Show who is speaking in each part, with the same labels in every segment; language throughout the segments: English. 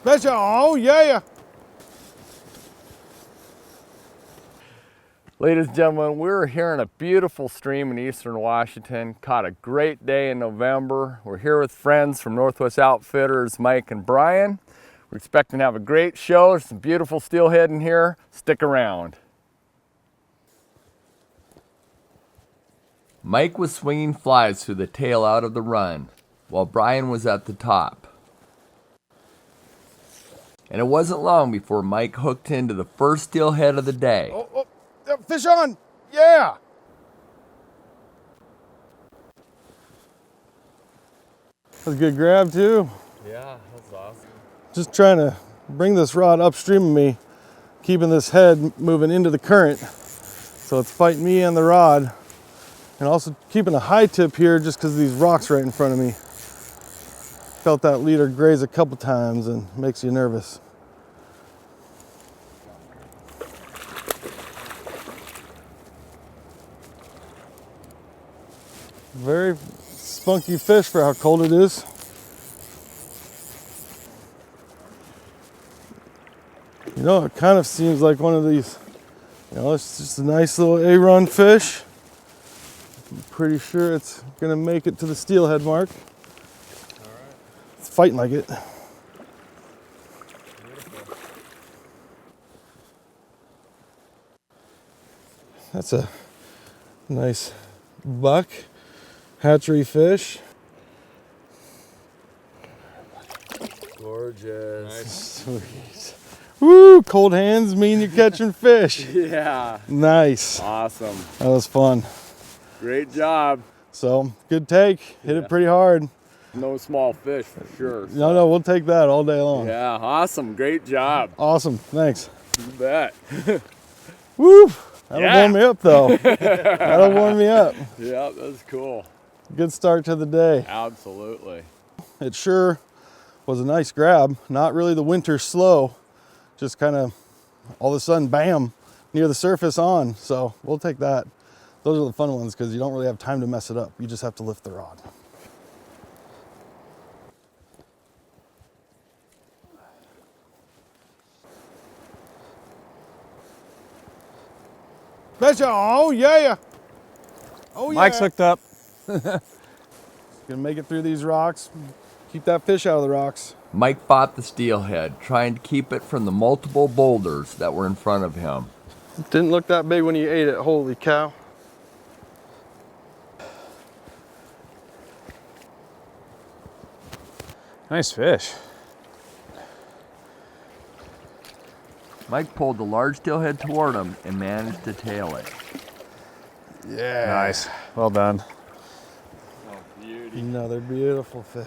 Speaker 1: Betcha. Oh, yeah.
Speaker 2: Ladies and gentlemen, we're here in a beautiful stream in eastern Washington. Caught a great day in November. We're here with friends from Northwest Outfitters, Mike and Bryan. We're expecting to have a great show. There's some beautiful steelhead in here. Stick around. Mike was swinging flies through the tail out of the run, while Bryan was at the top. And it wasn't long before Mike hooked into the first steelhead of the day.
Speaker 1: Oh, fish on. Yeah. That's a good grab too.
Speaker 2: Yeah, that's awesome.
Speaker 1: Just trying to bring this rod upstream of me, keeping this head moving into the current. So it's fighting me and the rod. And also keeping a high tip here just because of these rocks right in front of me. Felt that leader graze a couple times and makes you nervous. Very spunky fish for how cold it is. You know, it kind of seems like one of these, it's just a nice little A-run fish. I'm pretty sure it's gonna make it to the steelhead mark.
Speaker 2: All right.
Speaker 1: It's fighting like it.
Speaker 2: Beautiful.
Speaker 1: That's a nice buck, hatchery fish.
Speaker 2: Gorgeous.
Speaker 1: Nice. Sweet. Woo, cold hands mean you're catching fish.
Speaker 2: Yeah.
Speaker 1: Nice.
Speaker 2: Awesome.
Speaker 1: That was fun.
Speaker 2: Great job.
Speaker 1: So, good take. Hit it pretty hard.
Speaker 2: No small fish for sure. So.
Speaker 1: No, we'll take that all day long.
Speaker 2: Yeah, awesome. Great job.
Speaker 1: Awesome. Thanks.
Speaker 2: You bet.
Speaker 1: Woo! That'll warm me up though. That'll warm me up.
Speaker 2: Yeah, that's cool.
Speaker 1: Good start to the day.
Speaker 2: Absolutely.
Speaker 1: It sure was a nice grab. Not really the winter slow. Just kind of all of a sudden, bam, near the surface on. So we'll take that. Those are the fun ones because you don't really have time to mess it up. You just have to lift the rod. Betcha. Oh, yeah. Oh, yeah.
Speaker 3: Mike's hooked up.
Speaker 1: Gonna make it through these rocks. Keep that fish out of the rocks.
Speaker 2: Mike fought the steelhead, trying to keep it from the multiple boulders that were in front of him.
Speaker 1: It didn't look that big when you ate it. Holy cow.
Speaker 3: Nice fish.
Speaker 2: Mike pulled the large steelhead toward him and managed to tail it.
Speaker 1: Yeah.
Speaker 3: Nice. Well done.
Speaker 2: Oh, beauty.
Speaker 1: Another beautiful fish.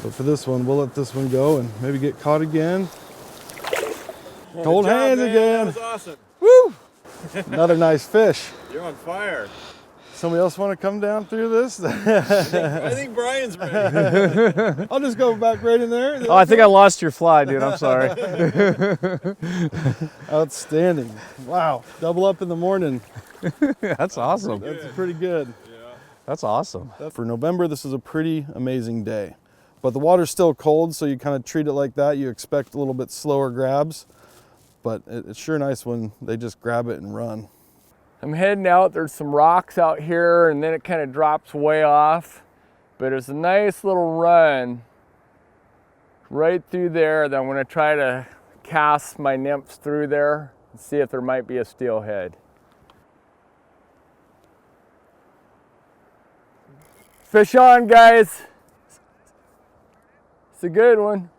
Speaker 1: But for this one, we'll let this one go and maybe get caught again. Cold hands again.
Speaker 4: That was awesome.
Speaker 1: Woo! Another nice fish.
Speaker 4: You're on fire.
Speaker 1: Somebody else want to come down through this?
Speaker 4: I think Bryan's ready.
Speaker 1: I'll just go back right in there.
Speaker 3: Oh, I think I lost your fly, dude. I'm sorry.
Speaker 1: Outstanding. Wow. Double up in the morning.
Speaker 3: That's awesome.
Speaker 1: That's pretty good.
Speaker 4: Yeah.
Speaker 3: That's awesome.
Speaker 1: For November, this is a pretty amazing day. But the water's still cold, so you kind of treat it like that. You expect a little bit slower grabs, but it's sure nice when they just grab it and run.
Speaker 2: I'm heading out. There's some rocks out here, and then it kind of drops way off. But it's a nice little run right through there that I'm going to try to cast my nymphs through there and see if there might be a steelhead. Fish on, guys. It's a good one.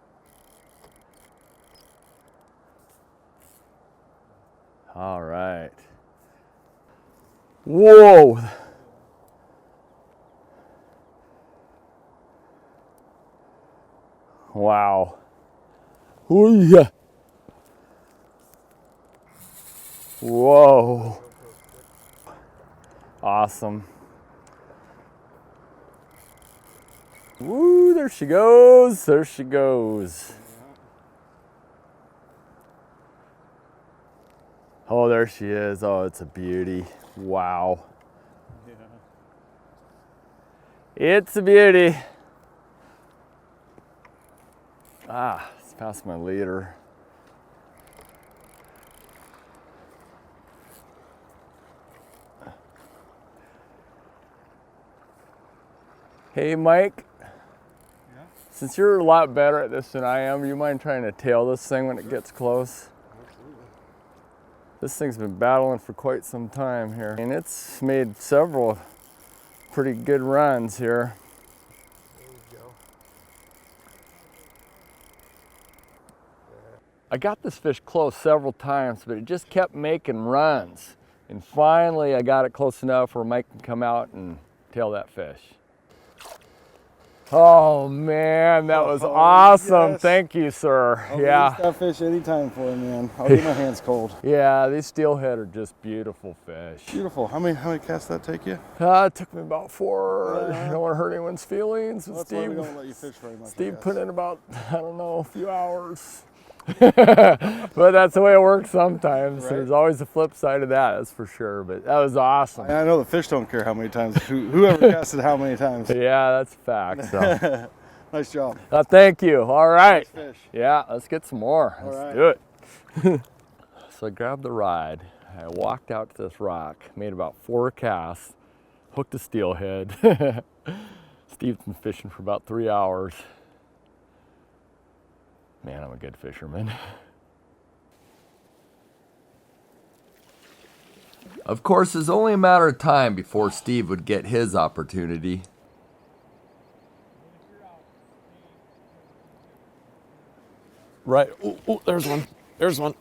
Speaker 2: All right. Whoa. Wow. Ooh, yeah. Whoa. Awesome. Woo, there she goes. There she goes. Oh, there she is. Oh, it's a beauty. Wow. It's a beauty. Ah, it's past my leader. Hey, Mike. Yeah? Since you're a lot better at this than I am, you mind trying to tail this thing when it gets close?
Speaker 1: Absolutely.
Speaker 2: This thing's been battling for quite some time here, and it's made several pretty good runs here.
Speaker 1: There we go.
Speaker 2: I got this fish close several times, but it just kept making runs. And finally, I got it close enough where Mike can come out and tail that fish. Oh man, that was awesome.
Speaker 1: Yes.
Speaker 2: Thank you, sir.
Speaker 1: I'll
Speaker 2: Yeah.
Speaker 1: release that fish anytime for him, man. I'll get my hands cold.
Speaker 2: Yeah, these steelhead are just beautiful fish.
Speaker 1: Beautiful. How many casts that take you?
Speaker 2: It took me about 4. I don't want to hurt anyone's feelings.
Speaker 1: Well, that's why we don't let you fish very much.
Speaker 2: Steve put in about, I don't know, a few hours. But that's the way it works sometimes.
Speaker 1: Right.
Speaker 2: There's always the flip side of that, that's for sure. But that was awesome.
Speaker 1: I know the fish don't care how many times, whoever casted how many times.
Speaker 2: Yeah, that's a fact. So.
Speaker 1: Nice job.
Speaker 2: Thank you. All right.
Speaker 1: Nice fish.
Speaker 2: Yeah, let's get some more.
Speaker 1: All
Speaker 2: Let's
Speaker 1: right.
Speaker 2: do it. So I grabbed the rod. I walked out to this rock, made about 4 casts, hooked a steelhead. Steve's been fishing for about 3 hours. Man, I'm a good fisherman. Of course, it's only a matter of time before Steve would get his opportunity.
Speaker 3: Right. Oh, there's one. There's one.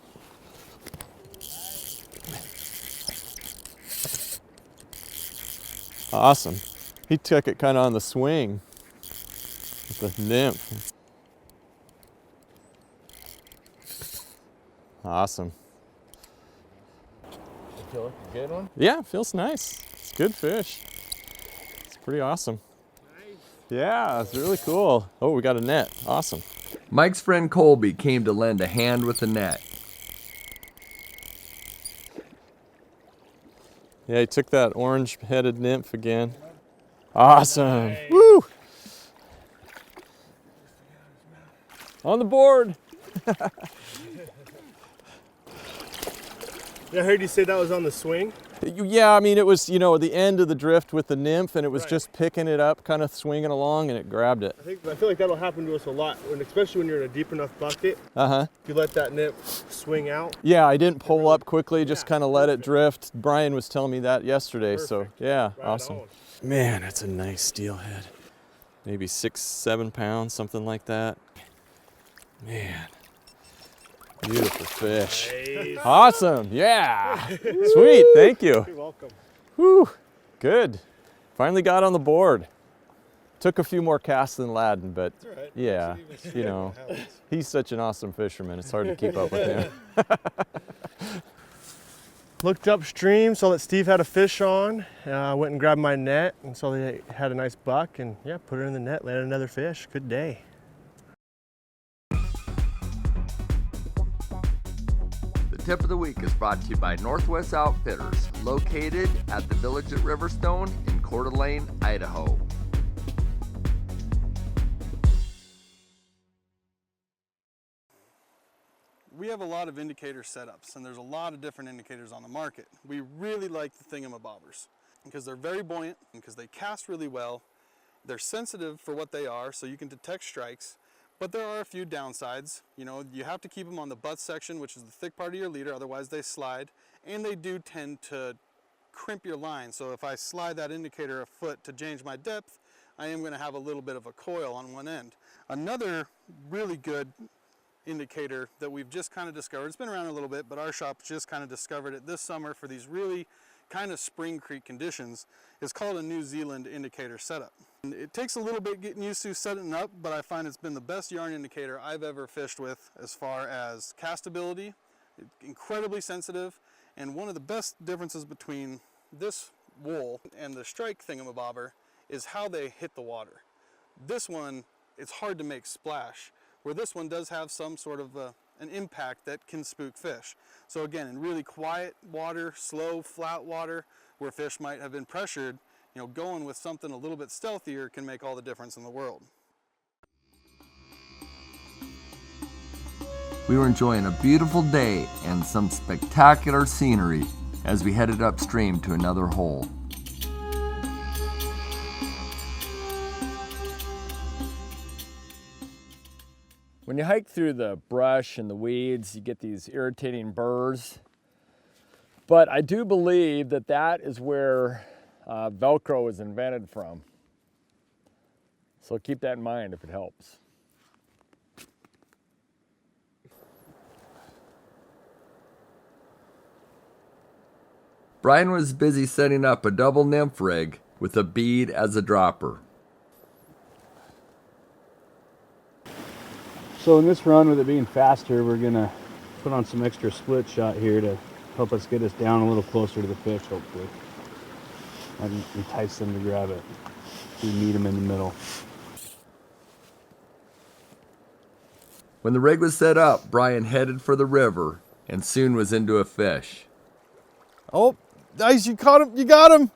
Speaker 3: Awesome. He took it kind of on the swing with the nymph. Awesome.
Speaker 2: Feel like a good one?
Speaker 3: Yeah, feels nice. It's good fish. It's pretty awesome. Nice. Yeah, it's really cool. Oh, we got a net. Awesome.
Speaker 2: Mike's friend Colby came to lend a hand with the net.
Speaker 3: Yeah, he took that orange-headed nymph again. Awesome. Woo! On the board.
Speaker 5: I heard you say that was on the swing.
Speaker 3: Yeah, I mean, it was, the end of the drift with the nymph, and it was
Speaker 5: Right.
Speaker 3: just picking it up, kind of swinging along, and it grabbed it.
Speaker 5: I feel like that'll happen to us a lot, especially when you're in a deep enough bucket.
Speaker 3: Uh-huh.
Speaker 5: If you let that nymph swing out.
Speaker 3: Yeah, I didn't pull up quickly, just
Speaker 5: Yeah,
Speaker 3: kind of let it drift. Brian was telling me that yesterday, so
Speaker 5: Perfect.
Speaker 3: yeah,
Speaker 5: Right
Speaker 3: awesome.
Speaker 5: on.
Speaker 3: Man, that's a nice steelhead. Maybe 6-7 pounds, something like that. Man, beautiful fish.
Speaker 5: Nice.
Speaker 3: Awesome, yeah. Sweet, thank you.
Speaker 5: You're welcome.
Speaker 3: Whew, good. Finally got on the board. Took a few more casts than Ladin, but
Speaker 1: That's all right.
Speaker 3: yeah, he's such an awesome fisherman. It's hard to keep up with him.
Speaker 5: Looked upstream, saw that Steve had a fish on. Went and grabbed my net and saw they had a nice buck, and yeah, put her in the net, landed another fish. Good day.
Speaker 2: The tip of the week is brought to you by Northwest Outfitters, located at the Village at Riverstone in Coeur d'Alene, Idaho.
Speaker 1: We have a lot of indicator setups, and there's a lot of different indicators on the market. We really like the thingamabobbers because they're very buoyant, because they cast really well. They're sensitive for what they are, so you can detect strikes, but there are a few downsides. You have to keep them on the butt section, which is the thick part of your leader, otherwise they slide, and they do tend to crimp your line. So if I slide that indicator a foot to change my depth, I am going to have a little bit of a coil on one end. Another really good indicator that we've just kind of discovered, it's been around a little bit, but our shop just kind of discovered it this summer for these really kind of spring creek conditions, is called a New Zealand indicator setup. And it takes a little bit getting used to setting up, but I find it's been the best yarn indicator I've ever fished with as far as castability. It's incredibly sensitive, and one of the best differences between this wool and the strike thingamabobber is how they hit the water. This one, it's hard to make splash, where this one does have some sort of an impact that can spook fish. So again, in really quiet water, slow, flat water, where fish might have been pressured, you know, going with something a little bit stealthier can make all the difference in the world.
Speaker 6: We were enjoying a beautiful day and some spectacular scenery as we headed upstream to another hole.
Speaker 2: When you hike through the brush and the weeds, you get these irritating burrs. But I do believe that that is where Velcro was invented from. So keep that in mind if it helps.
Speaker 6: Bryan was busy setting up a double nymph rig with a bead as a dropper.
Speaker 7: So in this run, with it being faster, we're gonna put on some extra split shot here to help us get us down a little closer to the fish, hopefully. And entice them to grab it. We meet them in the middle.
Speaker 6: When the rig was set up, Bryan headed for the river and soon was into a fish.
Speaker 1: Oh, nice, you caught him, you got him.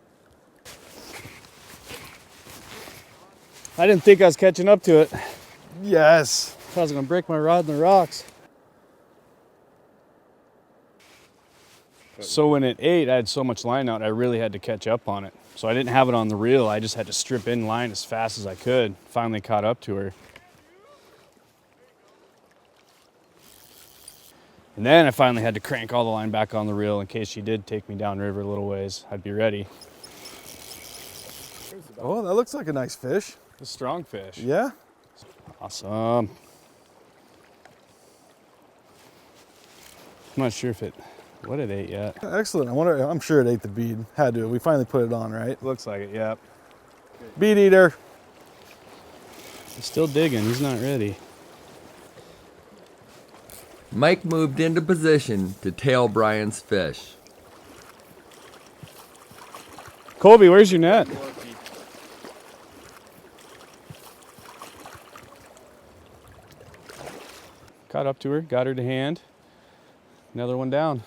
Speaker 7: I didn't think I was catching up to it.
Speaker 1: Yes.
Speaker 7: I was gonna break my rod in the rocks. So when it ate, I had so much line out, I really had to catch up on it. So I didn't have it on the reel. I just had to strip in line as fast as I could. Finally caught up to her. And then I finally had to crank all the line back on the reel in case she did take me downriver a little ways. I'd be ready.
Speaker 1: Oh, that looks like a nice fish.
Speaker 7: A strong fish.
Speaker 1: Yeah.
Speaker 7: Awesome. I'm not sure if what it ate yet.
Speaker 1: Excellent. I'm sure it ate the bead. Had to. We finally put it on, right?
Speaker 7: Looks like it, yep.
Speaker 1: Bead eater.
Speaker 7: He's still digging, he's not ready.
Speaker 6: Mike moved into position to tail Bryan's fish.
Speaker 7: Colby, where's your net? Caught up to her, got her to hand. Another one down.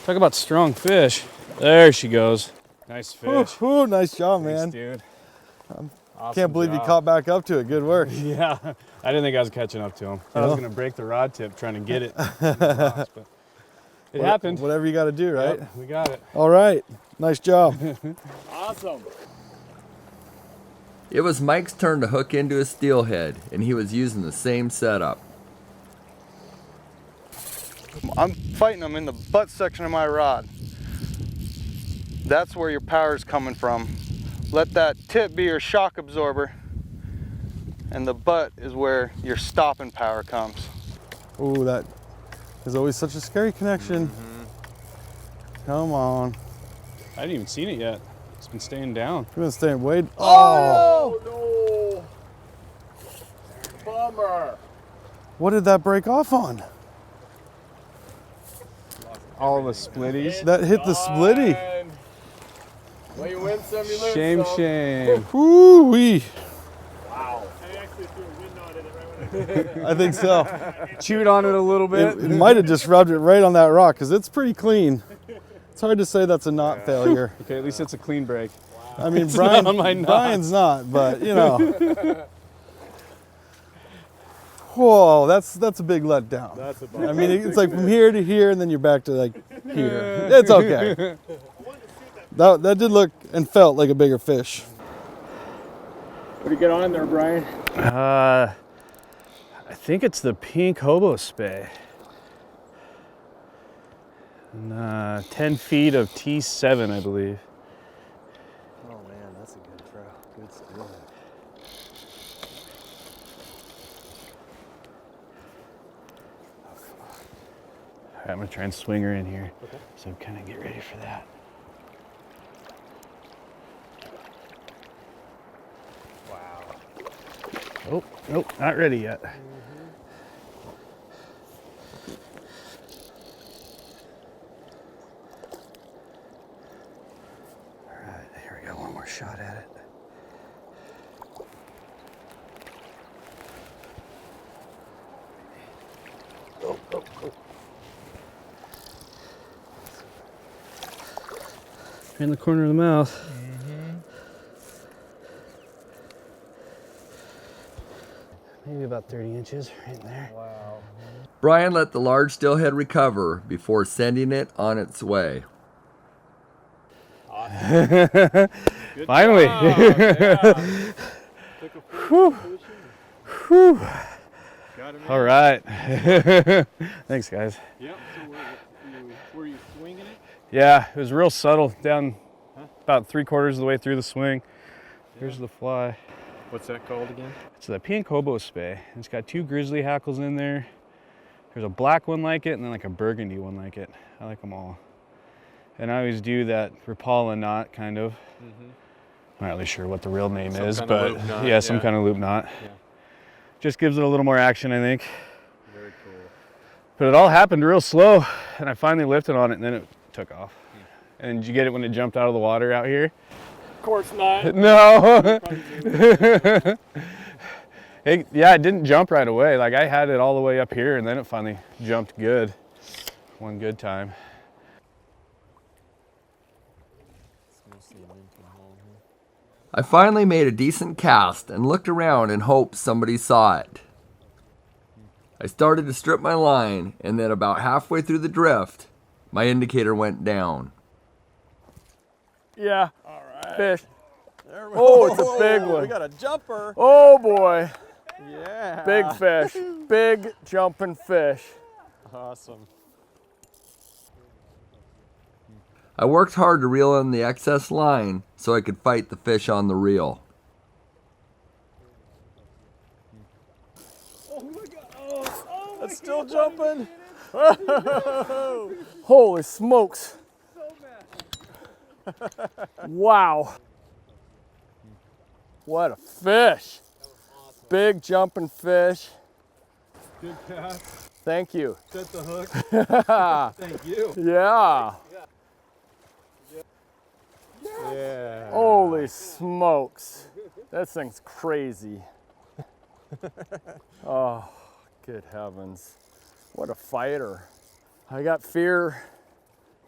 Speaker 7: Talk about strong fish. There she goes. Nice fish.
Speaker 1: Ooh, nice job,
Speaker 7: Thanks,
Speaker 1: man.
Speaker 7: dude. Awesome
Speaker 1: Can't believe you
Speaker 7: job.
Speaker 1: caught back up to it. Good work.
Speaker 7: Yeah, I didn't think I was catching up to him. I was gonna break the rod tip trying to get it. But it happened.
Speaker 1: Whatever you got to do, right?
Speaker 7: Yep, we got it.
Speaker 1: All right. Nice job.
Speaker 2: Awesome.
Speaker 6: It was Mike's turn to hook into a steelhead, and he was using the same setup.
Speaker 1: I'm fighting them in the butt section of my rod. That's where your power is coming from. Let that tip be your shock absorber, and the butt is where your stopping power comes. Ooh, that is always such a scary connection. Come on.
Speaker 7: I hadn't even seen it yet. It's been staying down.
Speaker 1: We've been staying way.
Speaker 2: Oh, no. Bummer.
Speaker 1: What did that break off on?
Speaker 7: All the splitties.
Speaker 1: That hit the splitty.
Speaker 2: Well, you win some, you lose
Speaker 7: Shame,
Speaker 2: some.
Speaker 7: shame.
Speaker 1: Ooh wee.
Speaker 2: Wow.
Speaker 4: I actually threw a wind knot in it right when I
Speaker 1: I think so.
Speaker 7: Chewed on it a little bit.
Speaker 1: It might have just rubbed it right on that rock because it's pretty clean. It's hard to say that's a knot failure.
Speaker 7: Okay, at least it's a clean break.
Speaker 1: I mean,
Speaker 7: not on my knot.
Speaker 1: Brian's not, but you know. Whoa, that's a big letdown.
Speaker 4: That's a bummer.
Speaker 1: I mean, it's like from here to here, and then you're back to like here. It's okay. That did look and felt like a bigger fish.
Speaker 2: What do you get on there, Brian?
Speaker 7: I think it's the pink hobo spay. And, 10 feet of T7, I believe.
Speaker 5: Oh man, that's a good trout. Good steelhead.
Speaker 7: All right, I'm gonna try and swing her in here. Okay. So kind of get ready for that.
Speaker 5: Wow.
Speaker 7: Oh, nope, not ready yet. All right, here we go, one more shot at it. in the corner of the mouth. Maybe about 30 inches right in there.
Speaker 6: Bryan let the large steelhead recover before sending it on its way.
Speaker 7: Finally. Whew. All right. Thanks, guys.
Speaker 4: Yep. So were you swinging it?
Speaker 7: Yeah, it was real subtle down about 3/4 of the way through the swing. Here's the fly.
Speaker 4: What's that called again?
Speaker 7: It's the pink hobo spay. It's got 2 grizzly hackles in there. There's a black one like it and then like a burgundy one like it. I like them all. And I always do that Rapala knot kind of. I'm not really sure what the real name is,
Speaker 3: kind of
Speaker 7: but
Speaker 3: loop knot,
Speaker 7: yeah, some
Speaker 3: yeah.
Speaker 7: kind of loop knot.
Speaker 3: Yeah.
Speaker 7: Just gives it a little more action, I think.
Speaker 3: Very cool.
Speaker 7: But it all happened real slow, and I finally lifted on it, and then it took off. And did you get it when it jumped out of the water out here?
Speaker 4: Of course not.
Speaker 7: No. Yeah, it didn't jump right away. Like I had it all the way up here, and then it finally jumped good. One good time.
Speaker 6: I finally made a decent cast and looked around in hopes somebody saw it. I started to strip my line, and then about halfway through the drift, my indicator went down.
Speaker 2: Yeah. All right. Fish. Oh, it's a big one.
Speaker 3: We got a jumper.
Speaker 2: Oh boy.
Speaker 3: Yeah.
Speaker 2: Big fish. Big jumping fish.
Speaker 3: Awesome.
Speaker 6: I worked hard to reel in the excess line so I could fight the fish on the reel.
Speaker 3: It's still jumping.
Speaker 2: Holy smokes. Wow. What a fish. Big jumping fish.
Speaker 4: Good cast.
Speaker 2: Thank you.
Speaker 4: Set the hook. Thank you.
Speaker 2: Yeah.
Speaker 3: Yeah.
Speaker 2: Holy smokes. This thing's crazy. Oh, good heavens. What a fighter. I got fear,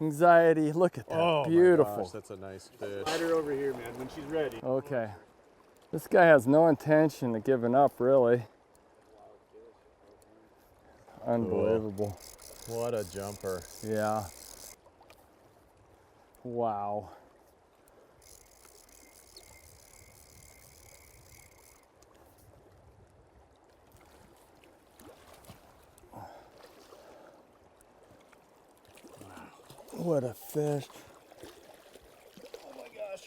Speaker 2: anxiety. Look at that.
Speaker 3: Oh
Speaker 2: Beautiful.
Speaker 3: my gosh, that's a nice fish.
Speaker 4: Slide her over here, man, when she's ready.
Speaker 2: Okay. This guy has no intention of giving up, really. Unbelievable.
Speaker 3: What a jumper.
Speaker 2: Yeah. Wow. What a fish. Oh my gosh.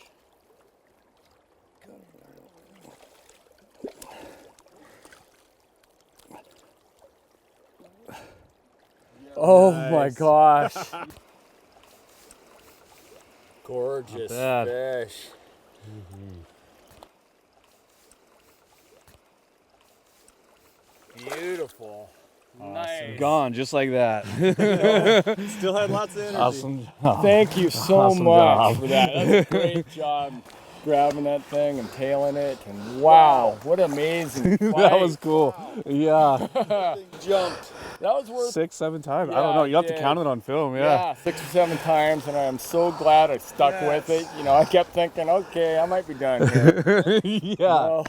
Speaker 2: Oh my gosh. Gorgeous fish. Beautiful. Nice.
Speaker 7: Gone just like that.
Speaker 3: Still had lots of energy.
Speaker 7: Awesome.
Speaker 2: Thank you so
Speaker 7: Awesome
Speaker 2: much
Speaker 7: job.
Speaker 2: for that. That's a great job grabbing that thing and tailing it. And wow, what amazing fight.
Speaker 7: That was cool. Yeah.
Speaker 2: Jumped. That was worth
Speaker 7: 6, 7 times. I
Speaker 2: Yeah,
Speaker 7: don't know. You have
Speaker 2: it
Speaker 7: to
Speaker 2: did.
Speaker 7: count it on film. Yeah.
Speaker 2: 6 or 7 times, and I'm so glad I stuck with it. You know, I kept thinking, okay, I might be done here.
Speaker 7: Yeah.
Speaker 2: Well,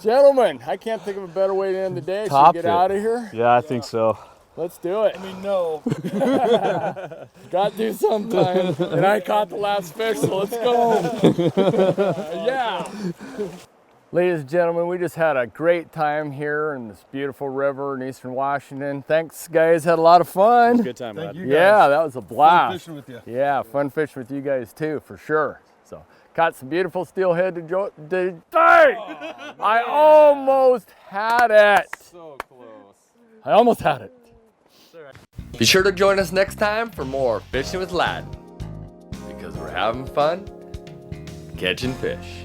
Speaker 2: gentlemen, I can't think of a better way to end the day. Should we
Speaker 7: Topped
Speaker 2: get
Speaker 7: it.
Speaker 2: out of here?
Speaker 7: Yeah, I think so.
Speaker 2: Let's do it.
Speaker 4: I mean, no.
Speaker 2: Got to sometime. And I caught the last fish, so let's go. Yeah. Ladies and gentlemen, we just had a great time here in this beautiful river in Eastern Washington. Thanks, guys. Had a lot of fun.
Speaker 7: Good time,
Speaker 1: Thank
Speaker 7: bud.
Speaker 1: you guys.
Speaker 2: Yeah, that was a
Speaker 1: Fun
Speaker 2: blast.
Speaker 1: fishing with you.
Speaker 2: Yeah, fun fishing with you guys too, for sure. So, caught some beautiful steelhead today. I almost had it.
Speaker 3: So close.
Speaker 2: I almost had it.
Speaker 6: Be sure to join us next time for more Fishing with Ladin, because we're having fun catching fish.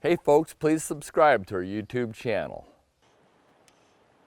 Speaker 6: Hey folks, please subscribe to our YouTube channel.